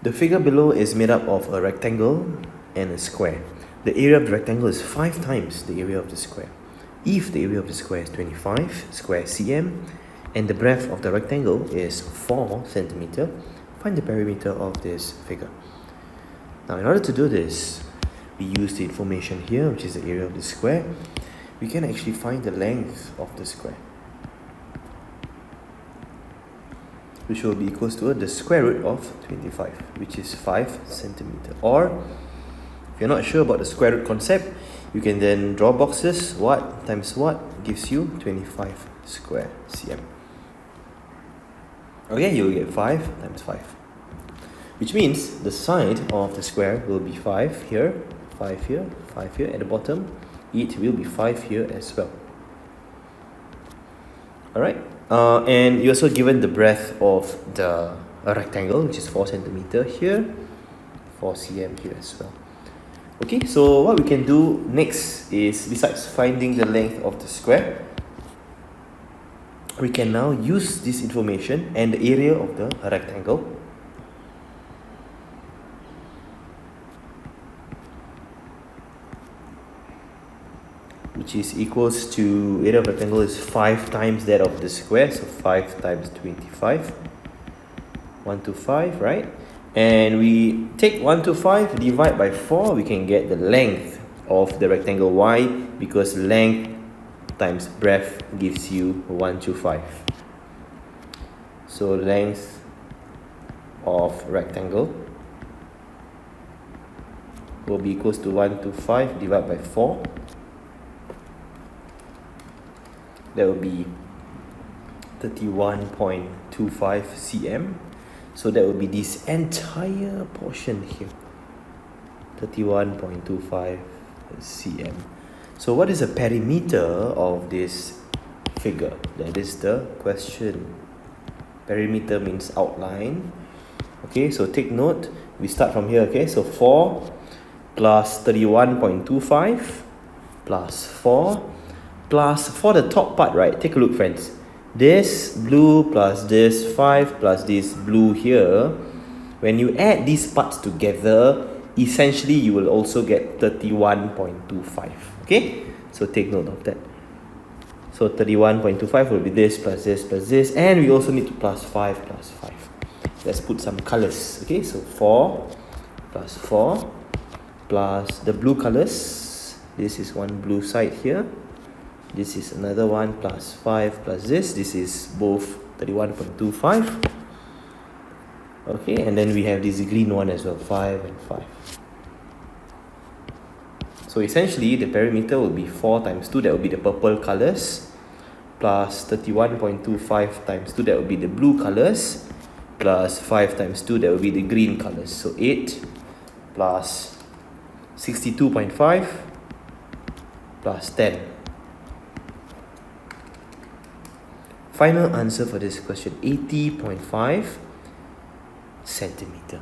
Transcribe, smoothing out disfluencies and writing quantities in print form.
The figure below is made up of a rectangle and a square. The area of the rectangle is 5 times the area of the square. If the area of the square is 25 square cm and the breadth of the rectangle is 4 centimeter, find the perimeter of this figure. Now, in order to do this, we use the information here, which is the area of the square. We can actually find the length of the square, which will be equals to the square root of 25, which is 5 centimeter. Or, if you're not sure about the square root concept, you can then draw boxes. What times what gives you 25 square cm. Okay, you will get 5 times 5, which means the side of the square will be 5 here, 5 here, 5 here. At the bottom, it will be 5 here as well. Alright, and you're also given the breadth of the rectangle, which is 4 centimeter here, 4 cm here as well. Okay, so what we can do next is, besides finding the length of the square, we can now use this information and the area of the rectangle, which is equals to, area of rectangle is 5 times that of the square, so 5 times 25, 125, right? And we take 125, divide by 4, we can get the length of the rectangle. Why? Because length times breadth gives you 125. So length of rectangle will be equals to 125 divided by 4. That will be 31.25 cm. So that will be this entire portion here, 31.25 cm. So what is the perimeter of this figure? That is the question. Perimeter means outline. Okay, so take note. We start from here. Okay, so 4 plus 31.25 plus 4 plus, for the top part, right? Take a look, friends. This blue plus this 5 plus this blue here, when you add these parts together, essentially you will also get 31.25. Okay, so take note of that. So 31.25 will be this plus this plus this, and we also need to plus 5 plus 5. Let's put some colors. Okay, so 4 plus 4 plus the blue colors. This is one blue side here. This is another one, plus 5 plus this. This is both 31.25. Okay, and then we have this green one as well, 5 and 5. So essentially, the perimeter will be 4 times 2, that will be the purple colors, plus 31.25 times 2, that will be the blue colors, plus 5 times 2, that will be the green colors. So 8 plus 62.5 plus 10. Final answer for this question, 80.5 centimeter.